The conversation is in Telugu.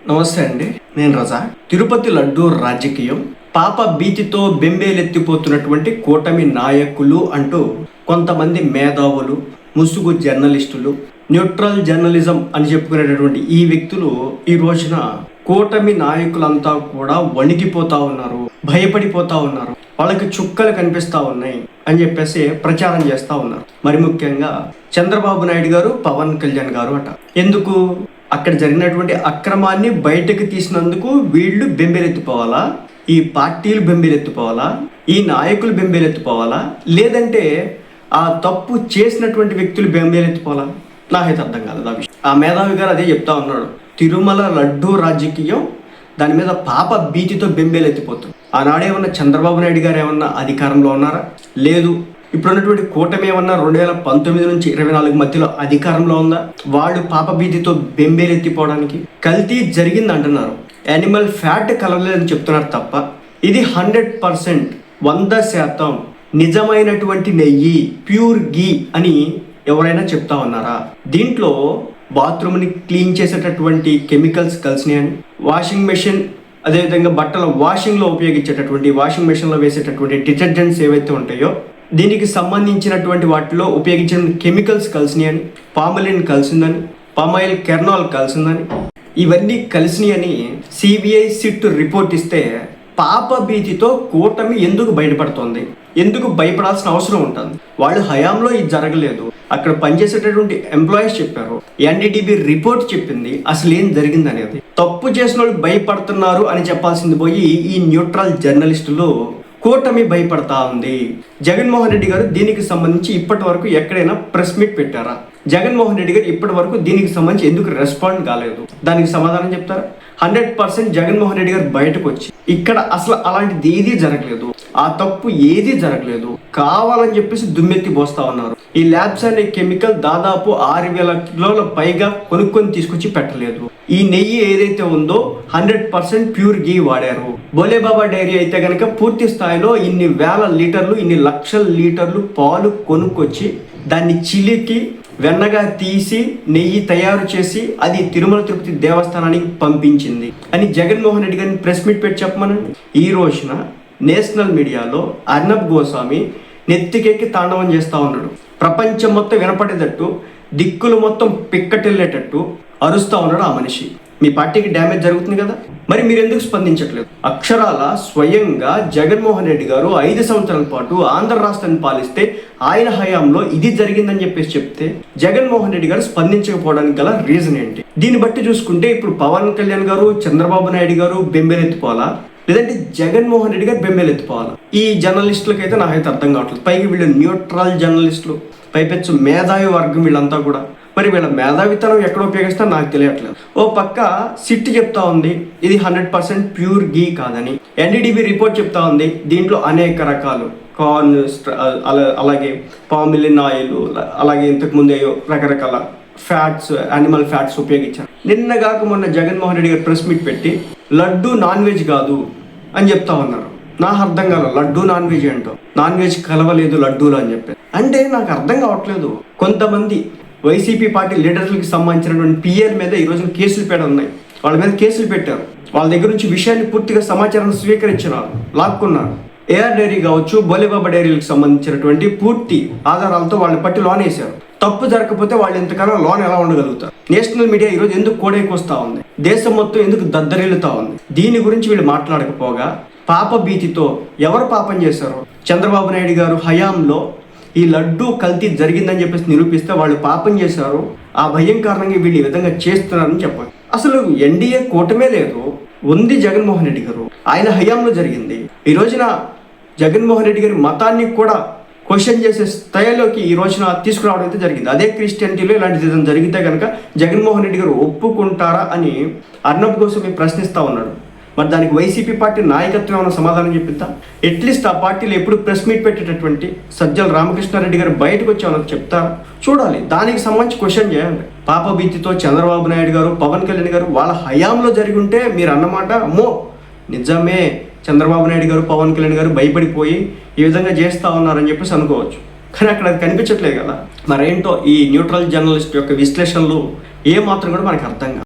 నమస్తే అండి, నేను రజా. తిరుపతి లడ్డూ రాజకీయం పాప భీతితో బెంబేలెత్తిపోతున్నటువంటి కూటమి నాయకులు అంటూ కొంతమంది మేధావులు, ముసుగు జర్నలిస్టులు, న్యూట్రల్ జర్నలిజం అని చెప్పుకునేటటువంటి ఈ వ్యక్తులు ఈ రోజున కూటమి నాయకులంతా కూడా వణికిపోతా ఉన్నారు, భయపడిపోతా ఉన్నారు, వాళ్ళకి చుక్కలు కనిపిస్తా ఉన్నాయి అని చెప్పేసి ప్రచారం చేస్తా ఉన్నారు. మరి ముఖ్యంగా చంద్రబాబు నాయుడు గారు, పవన్ కళ్యాణ్ గారు అట. ఎందుకు? అక్కడ జరిగినటువంటి అక్రమాన్ని బయటకు తీసినందుకు వీళ్ళు బెంబేలెత్తిపోవాలా? ఈ పార్టీలు బెంబేలెత్తిపోవాలా? ఈ నాయకులు బెంబేలెత్తిపోవాలా? లేదంటే ఆ తప్పు చేసినటువంటి వ్యక్తులు బెంబేలెత్తిపోవాలా? నాకైతే అర్థం కాలేదు ఆ విషయం. ఆ మేధావి గారు అదే చెప్తా ఉన్నాడు. తిరుమల లడ్డూ రాజకీయం దాని మీద పాప భీతితో బెంబేలెత్తిపోతుంది. ఆనాడేమన్నా చంద్రబాబు నాయుడు గారు ఏమన్నా అధికారంలో ఉన్నారా? లేదు. ఇప్పుడున్నటువంటి కూటమి ఏమన్నా 2019 నుంచి 24 మధ్యలో అధికారంలో ఉందా? వాళ్ళు పాప భీతితో బెంబేలెత్తిపోవడానికి కల్తీ జరిగింది అంటున్నారు. యానిమల్ ఫ్యాట్ కలవలేదని చెప్తున్నారు తప్ప ఇది 100% 100% నిజమైనటువంటి నెయ్యి, ప్యూర్ గీ అని ఎవరైనా చెప్తా ఉన్నారా? దీంట్లో బాత్రూమ్ని క్లీన్ చేసేటటువంటి కెమికల్స్ కలిసినాయని, వాషింగ్ మెషిన్ అదేవిధంగా బట్టల వాషింగ్లో ఉపయోగించేటటువంటి వాషింగ్ మెషిన్లో వేసేటటువంటి డిటర్జెంట్స్ ఏవైతే ఉంటాయో దీనికి సంబంధించినటువంటి వాటిలో ఉపయోగించిన కెమికల్స్ కలిసినాయని, పామలిన్ కలిసిందని, పామాయిల్ కెర్నాల్ కలిసిందని, ఇవన్నీ కలిసినాయని సిబిఐ సిట్ రిపోర్ట్ ఇస్తే పాప భీతితో కూటమి ఎందుకు బయటపడుతోంది? ఎందుకు భయపడాల్సిన అవసరం ఉంటుంది? వాళ్ళు హయాంలో ఇది జరగలేదు. అక్కడ పనిచేసేటటువంటి ఎంప్లాయీస్ చెప్పారు, ఎన్డీటీవీ రిపోర్ట్ చెప్పింది అసలు ఏం జరిగింది అనేది. తప్పు చేసిన వాళ్ళు భయపడుతున్నారు అని చెప్పాల్సింది పోయి ఈ న్యూట్రల్ జర్నలిస్టులు కూటమి భయపడతా ఉంది. జగన్మోహన్ రెడ్డి గారు దీనికి సంబంధించి ఇప్పటి వరకు ఎక్కడైనా ప్రెస్ మీట్ పెట్టారా? జగన్మోహన్ రెడ్డి గారు ఇప్పటి వరకు దీనికి సంబంధించి ఎందుకు రెస్పాండ్ కాలేదు? దానికి సమాధానం చెప్తారా? 100% జగన్మోహన్ రెడ్డి గారు బయటకు వచ్చి ఇక్కడ అసలు అలాంటిది ఏదీ జరగలేదు, ఆ తప్పు ఏదీ జరగలేదు, కావాలని చెప్పేసి దుమ్మెత్తి పోస్తా ఉన్నారు. ఈ ల్యాబ్స్ అనే కెమికల్ దాదాపు 6,000 కిలోల పైగా కొనుక్కొని తీసుకొచ్చి పెట్టలేదు. ఈ నెయ్యి ఏదైతే ఉందో 100% ప్యూర్ గీ వాడారు. బోలేబాబా డైరీ అయితే కనుక పూర్తి స్థాయిలో ఇన్ని వేల లీటర్లు, ఇన్ని లక్షల లీటర్లు పాలు కొనుక్కొచ్చి దాన్ని చిలికి వెన్నగా తీసి నెయ్యి తయారు చేసి అది తిరుమల తిరుపతి దేవస్థానానికి పంపించింది అని జగన్మోహన్ రెడ్డి గారిని ప్రెస్ మీట్ పెట్టి చెప్పమనండి. ఈ రోజున నేషనల్ మీడియాలో అర్నబ్ గోస్వామి నెత్తికెక్కి తాండవం చేస్తూ ఉన్నాడు. ప్రపంచం మొత్తం వినపడేటట్టు, దిక్కులు మొత్తం పిక్కటిల్లేటట్టు అరుస్తూ ఉన్నాడు ఆ మనిషి. మీ పార్టీకి డ్యామేజ్ జరుగుతుంది కదా, మరి మీరు ఎందుకు స్పందించట్లేదు? అక్షరాల స్వయంగా జగన్మోహన్ రెడ్డి గారు 5 సంవత్సరాల పాటు ఆంధ్ర రాష్ట్రాన్ని పాలిస్తే ఆయన హయాంలో ఇది జరిగిందని చెప్పేసి చెప్తే జగన్మోహన్ రెడ్డి గారు స్పందించకపోవడానికి గల రీజన్ ఏంటి? దీన్ని బట్టి చూసుకుంటే ఇప్పుడు పవన్ కళ్యాణ్ గారు, చంద్రబాబు నాయుడు గారు బెంబేలెత్తిపోవాలా, లేదంటే జగన్మోహన్ రెడ్డి గారు బెంబేలెత్తిపోవాలా? ఈ జర్నలిస్టులకి అయితే నాకైతే అర్థం కావట్లేదు. పైకి వీళ్ళు న్యూట్రల్ జర్నలిస్టులు, పైపెచ్చు మేధావి వర్గం వీళ్ళంతా కూడా. మరి వీళ్ళ మేధావితనం ఎక్కడ ఉపయోగిస్తారో నాకు తెలియట్లేదు. ఓ పక్క సిట్ చెప్తా ఉంది ఇది 100% ప్యూర్ గీ కాదని, ఎన్డీటీవీ రిపోర్ట్ చెప్తా ఉంది దీంట్లో అనేక రకాలు కార్న్, అలాగే పామిలిన్ ఆయిల్, అలాగే ఇంతకుముందే రకరకాల ఫ్యాట్స్, యానిమల్ ఫ్యాట్స్ ఉపయోగించారు. నిన్నగాక మొన్న జగన్మోహన్ రెడ్డి గారు ప్రెస్ మీట్ పెట్టి లడ్డు నాన్ వెజ్ కాదు అని చెప్తా ఉన్నారు. నాకు అర్థం కాల, లడ్డు నాన్ వెజ్ ఏంటో, నాన్ వెజ్ కలవలేదు లడ్డూలు అని చెప్పి అంటే నాకు అర్థం కావట్లేదు. కొంతమంది వైసీపీ పార్టీ లీడర్లకు సంబంధించినటువంటి పిఎల్ మీద ఈరోజు కేసులు ఉన్నాయి. వాళ్ళ మీద కేసులు పెట్టారు. వాళ్ళ దగ్గర నుంచి విషయాన్ని పూర్తిగా సమాచారాన్ని స్వీకరించినారు, లాక్కున్నారు. ఏఆర్ డైరీ కావచ్చు, బోలేబాబా డైరీలకు సంబంధించినటువంటి పూర్తి ఆధారాలతో వాళ్ళని పట్టి లోన్ వేశారు. తప్పు జరగకపోతే వాళ్ళు ఇంతకాలం లోన్ ఎలా ఉండగలుగుతారు? నేషనల్ మీడియా ఈరోజు ఎందుకు కోడైకొస్తా ఉంది? దేశం మొత్తం ఎందుకు దద్దరిల్లుతా ఉంది? దీని గురించి వీళ్ళు మాట్లాడకపోగా పాప భీతితో ఎవరు పాపం చేశారు? చంద్రబాబు నాయుడు గారు హయాంలో ఈ లడ్డు కల్తీ జరిగిందని చెప్పేసి నిరూపిస్తే వాళ్ళు పాపం చేశారు, ఆ భయం కారణంగా వీళ్ళు ఈ విధంగా చేస్తున్నారని చెప్పాలి. అసలు ఎన్డీఏ కూటమే లేదు, ఉంది జగన్మోహన్ రెడ్డి గారు, ఆయన హయాంలో జరిగింది. ఈ రోజున జగన్మోహన్ రెడ్డి గారి మతాన్ని కూడా క్వశ్చన్ చేసే స్థాయిలోకి ఈ రోజున తీసుకురావడం అయితే జరిగింది. అదే క్రిస్టియానిటీలో ఇలాంటిది ఏదైనా జరిగితే కనుక జగన్మోహన్ రెడ్డి గారు ఒప్పుకుంటారా అని అర్నబ్ గోస్వామి ప్రశ్నిస్తూ ఉన్నాడు. మరి దానికి వైసీపీ పార్టీ నాయకత్వం ఏమైనా సమాధానం చెప్పిద్దా? అట్లీస్ట్ ఆ పార్టీలో ఎప్పుడు ప్రెస్ మీట్ పెట్టేటటువంటి సజ్జల రామకృష్ణారెడ్డి గారు బయటకు వచ్చి ఏమైనా చెప్తారా? చూడాలి, దానికి సంబంధించి క్వశ్చన్ చేయండి. పాప భీతితో చంద్రబాబు నాయుడు గారు, పవన్ కళ్యాణ్ గారు వాళ్ళ హయాంలో జరిగి ఉంటే మీరు అన్నమాట అమ్మో నిజమే, చంద్రబాబు నాయుడు గారు, పవన్ కళ్యాణ్ గారు భయపడిపోయి ఈ విధంగా చేస్తూ ఉన్నారని చెప్పేసి అనుకోవచ్చు. కానీ అక్కడ అది కనిపించట్లేదు కదా. మరేంటో ఈ న్యూట్రల్ జర్నలిస్ట్ యొక్క విశ్లేషణలు ఏమాత్రం కూడా మనకు అర్థం కాదు.